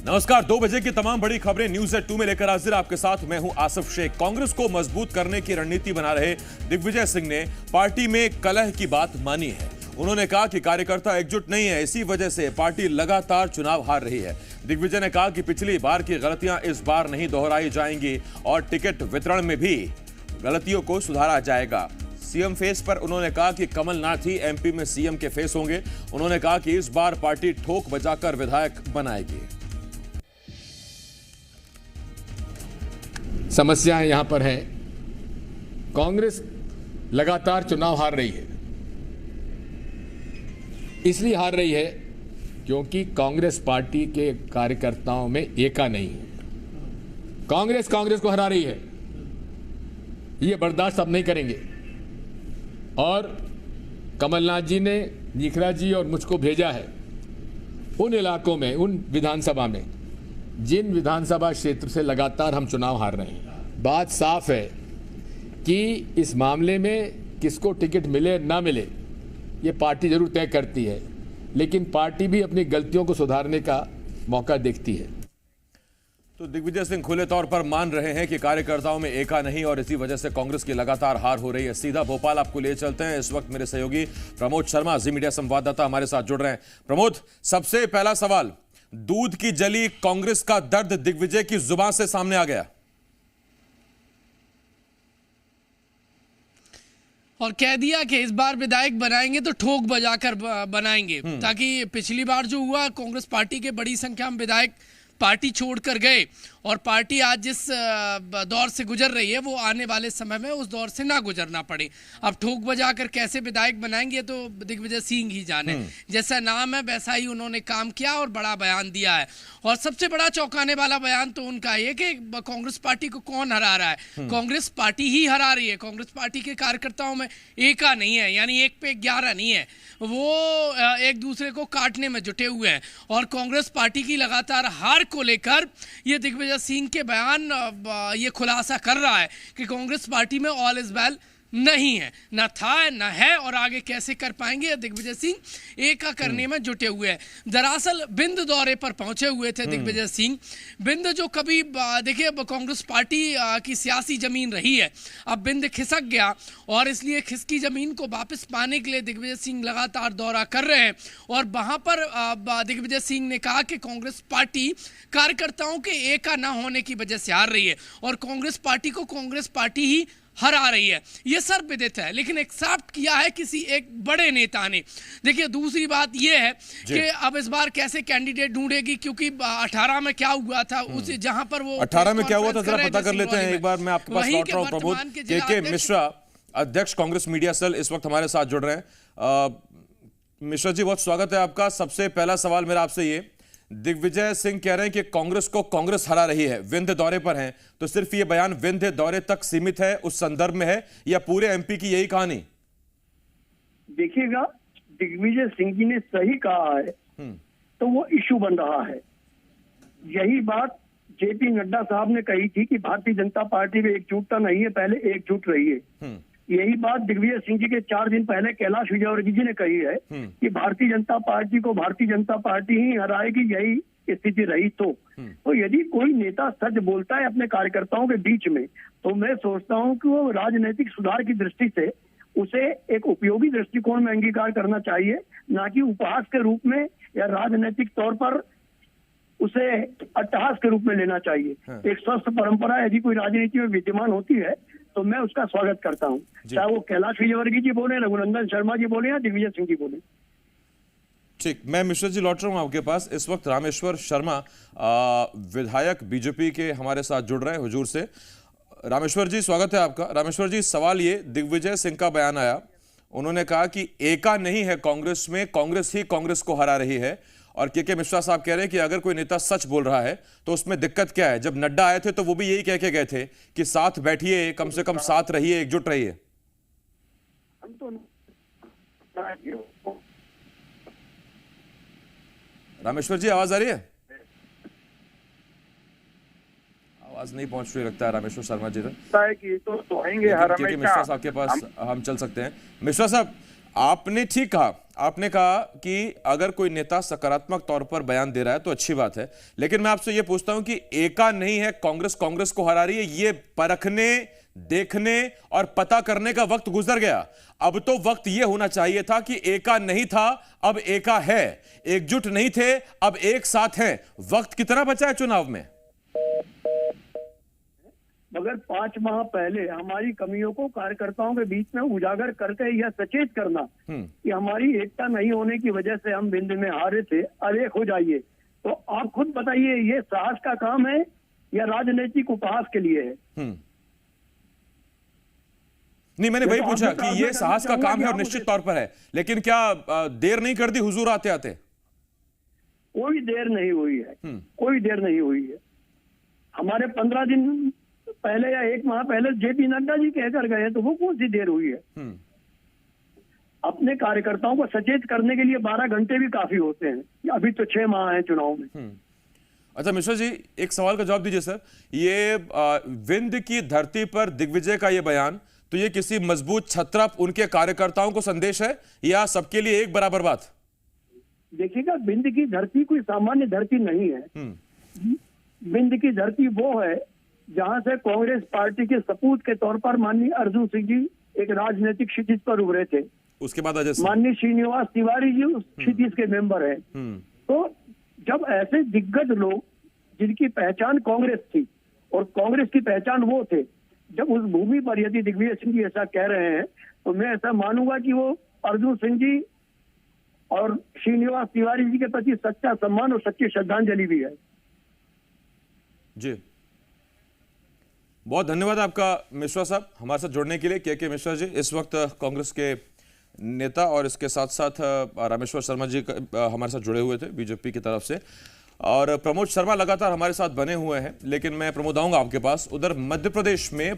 नमस्कार, 2 बजे की तमाम बड़ी खबरें न्यूज एट 2 में लेकर हाजिर आपके साथ मैं हूं आसिफ शेख। कांग्रेस को मजबूत करने की रणनीति बना रहे दिग्विजय सिंह ने पार्टी में कलह की बात मानी है। उन्होंने कहा कि कार्यकर्ता एकजुट नहीं है, इसी वजह से पार्टी लगातार चुनाव हार रही है। दिग्विजय ने कहा कि पिछली बार की गलतियां इस बार नहीं दोहराई जाएंगी और टिकट वितरण में भी गलतियों को सुधारा जाएगा। सीएम फेस पर उन्होंने कहा कि कमलनाथ ही एमपी में सीएम के फेस होंगे। उन्होंने कहा कि इस बार पार्टी ठोक बजाकर विधायक बनाएगी। समस्याएं यहां पर है, कांग्रेस लगातार चुनाव हार रही है। इसलिए हार रही है क्योंकि कांग्रेस पार्टी के कार्यकर्ताओं में एका नहीं है। कांग्रेस को हरा रही है, ये बर्दाश्त अब नहीं करेंगे। और कमलनाथ जी ने निखरा जी और मुझको भेजा है उन इलाकों में, उन विधानसभा में जिन विधानसभा क्षेत्र से लगातार हम चुनाव हार रहे हैं। बात साफ है कि इस मामले में किसको टिकट मिले ना मिले ये पार्टी जरूर तय करती है, लेकिन पार्टी भी अपनी गलतियों को सुधारने का मौका देखती है। तो दिग्विजय सिंह खुले तौर पर मान रहे हैं कि कार्यकर्ताओं में एका नहीं और इसी वजह से कांग्रेस की लगातार हार हो रही है। सीधा भोपाल आपको ले चलते हैं। इस वक्त मेरे सहयोगी प्रमोद शर्मा, जी मीडिया संवाददाता, हमारे साथ जुड़ रहे हैं। प्रमोद, सबसे पहला सवाल, दूध की जली कांग्रेस का दर्द दिग्विजय की जुबान से सामने आ गया और कह दिया कि इस बार विधायक बनाएंगे तो ठोक बजाकर बनाएंगे, ताकि पिछली बार जो हुआ कांग्रेस पार्टी के बड़ी संख्या में विधायक पार्टी छोड़कर गए और पार्टी आज जिस दौर से गुजर रही है वो आने वाले समय में उस दौर से ना गुजरना पड़े। अब ठोक बजाकर कैसे विधायक बनाएंगे तो दिग्विजय सिंह ही जाने। जैसा नाम है वैसा ही उन्होंने काम किया और बड़ा बयान दिया है। और सबसे बड़ा चौंकाने वाला बयान तो उनका ये कि कांग्रेस पार्टी को कौन हरा रहा है। कांग्रेस पार्टी ही हरा रही है। कांग्रेस पार्टी के कार्यकर्ताओं में एका नहीं है, यानी 1 पे 11 नहीं है, वो एक दूसरे को काटने में जुटे हुए हैं। और कांग्रेस पार्टी की लगातार हार को लेकर ये दिग्विजय सिंह के बयान ये खुलासा कर रहा है कि कांग्रेस पार्टी में ऑल इज वेल नहीं है, न था न है और आगे कैसे कर पाएंगे। दिग्विजय सिंह एका करने में जुटे हुए हैं। दरअसल बिंद दौरे पर पहुंचे हुए थे दिग्विजय सिंह। बिंद जो कभी देखिए कांग्रेस पार्टी की सियासी जमीन रही है, अब बिंद खिसक गया और इसलिए खिसकी जमीन को वापस पाने के लिए दिग्विजय सिंह लगातार दौरा कर रहे हैं। और वहां पर दिग्विजय सिंह ने कहा कि कांग्रेस पार्टी कार्यकर्ताओं के एका न होने की वजह से हार रही है और कांग्रेस पार्टी को कांग्रेस पार्टी ही हरा रही है। ये सर्वविदित है, लेकिन एक्सेप्ट किया है किसी एक बड़े नेता ने। देखिए दूसरी बात यह है कि अब इस बार कैसे कैंडिडेट ढूंढेगी, क्योंकि 18 में क्या हुआ था, उस जहां पर वो 18 में क्या हुआ था जरा पता कर लेते हैं। एक बार मैं आपके पास लौट रहा हूं। प्रमोद के मिश्रा, अध्यक्ष कांग्रेस मीडिया सेल, इस वक्त हमारे साथ जुड़ रहे हैं। मिश्रा जी, बहुत स्वागत है आपका। सबसे पहला सवाल मेरा आपसे ये, दिग्विजय सिंह कह रहे हैं कि कांग्रेस को कांग्रेस हरा रही है, विंध्य दौरे पर हैं, तो सिर्फ ये बयान विंध्य दौरे तक सीमित है, उस संदर्भ में है, या पूरे एमपी की यही कहानी? देखिएगा, दिग्विजय सिंह जी ने सही कहा है तो वो इशू बन रहा है। यही बात जेपी नड्डा साहब ने कही थी कि भारतीय जनता पार्टी में एकजुटता नहीं है, पहले एकजुट रहिए। यही बात दिग्विजय सिंह जी के 4 दिन पहले कैलाश विजयवर्गीय जी ने कही है कि भारतीय जनता पार्टी को भारतीय जनता पार्टी ही हराएगी, यही स्थिति रही तो यदि कोई नेता सच बोलता है अपने कार्यकर्ताओं के बीच में, तो मैं सोचता हूं कि वो राजनीतिक सुधार की दृष्टि से उसे एक उपयोगी दृष्टिकोण में अंगीकार करना चाहिए, ना कि उपहास के रूप में या राजनीतिक तौर पर उसे अट्टहास के रूप में लेना चाहिए। एक स्वस्थ परंपरा यदि कोई राजनीति में विद्यमान होती है तो मैं उसका स्वागत करता हूं, चाहे वो कैलाश विजयवर्गीय जी बोले, रघुनंदन शर्मा जी बोले या दिग्विजय सिंह जी बोले। ठीक, मैं मिश्रा जी लौट रहा हूं आपके पास। इस वक्त रामेश्वर शर्मा विधायक बीजेपी के हमारे साथ जुड़ रहे हैं हुजूर से। रामेश्वर जी, स्वागत है आपका। रामेश्वर जी, सवाल ये, दिग्विजय सिंह का बयान आया, उन्होंने कहा कि एका नहीं है कांग्रेस में, कांग्रेस ही कांग्रेस को हरा रही है। और के मिश्रा साहब कह रहे हैं कि अगर कोई नेता सच बोल रहा है तो उसमें दिक्कत क्या है। जब नड्डा आए थे तो वो भी यही कह के गए थे कि साथ बैठिए, कम से कम साथ रहिए, एकजुट रहिए। रामेश्वर जी, आवाज आ रही है? आवाज नहीं पहुंच रही लगता है रामेश्वर शर्मा जी तक। तो मिश्रा साहब के पास हम चल सकते हैं। मिश्रा साहब, आपने ठीक कहा, आपने कहा कि अगर कोई नेता सकारात्मक तौर पर बयान दे रहा है तो अच्छी बात है, लेकिन मैं आपसे यह पूछता हूं कि एका नहीं है कांग्रेस को हरा रही है, ये परखने, देखने और पता करने का वक्त गुजर गया। अब तो वक्त यह होना चाहिए था कि एका नहीं था, अब एका है, एकजुट नहीं थे, अब एक साथ हैं। वक्त कितना बचा है चुनाव में? मगर 5 माह पहले हमारी कमियों को कार्यकर्ताओं के बीच में उजागर करके यह सचेत करना कि हमारी एकता नहीं होने की वजह से हम बिंद में हारे थे, अब एक हो जाइए, तो आप खुद बताइए ये साहस का काम है या राजनीतिक उपहास के लिए है? नहीं, मैंने वही पूछा कि ये साहस का काम है और निश्चित तौर पर है, लेकिन क्या देर नहीं कर दी हुजूर आते आते? कोई देर नहीं हुई है, कोई देर नहीं हुई है। हमारे 15 दिन पहले या 1 माह पहले जेपी नड्डा जी कहकर गए, तो वो कौन सी देर हुई है? अपने कार्यकर्ताओं को सचेत करने के लिए 12 घंटे भी काफी होते हैं। अभी तो 6 माह हैं चुनाव में। अच्छा मिश्रा जी, एक सवाल का जवाब दीजिए सर। ये विंध्य की धरती पर दिग्विजय का ये बयान, तो ये किसी मजबूत छत्रप उनके कार्यकर्ताओं को संदेश है या सबके लिए एक बराबर बात? देखिएगा, विंध्य की धरती कोई सामान्य धरती नहीं है। विंध्य की धरती वो है जहां से कांग्रेस पार्टी के सपूत के तौर पर माननीय अर्जुन सिंह जी एक राजनीतिक क्षितिज पर उभरे थे। उसके बाद अजय माननीय श्रीनिवास तिवारी जी उस क्षितिज के मेंबर हैं। तो जब ऐसे दिग्गज लोग जिनकी पहचान कांग्रेस थी और कांग्रेस की पहचान वो थे, जब उस भूमि पर यदि दिग्विजय सिंह जी ऐसा कह रहे हैं, तो मैं ऐसा मानूंगा कि वो अर्जुन सिंह जी और श्रीनिवास तिवारी जी के प्रति सच्चा सम्मान और सच्ची श्रद्धांजलि भी है। जी, बहुत धन्यवाद आपका मिश्रा साहब हमारे साथ जुड़ने के लिए। के मिश्रा जी इस वक्त कांग्रेस के नेता और इसके साथ साथ रामेश्वर शर्मा जी हमारे साथ जुड़े हुए थे बीजेपी की तरफ से, और प्रमोद शर्मा लगातार हमारे साथ बने हुए हैं। लेकिन मैं प्रमोद आऊंगा आपके पास। उधर मध्य प्रदेश में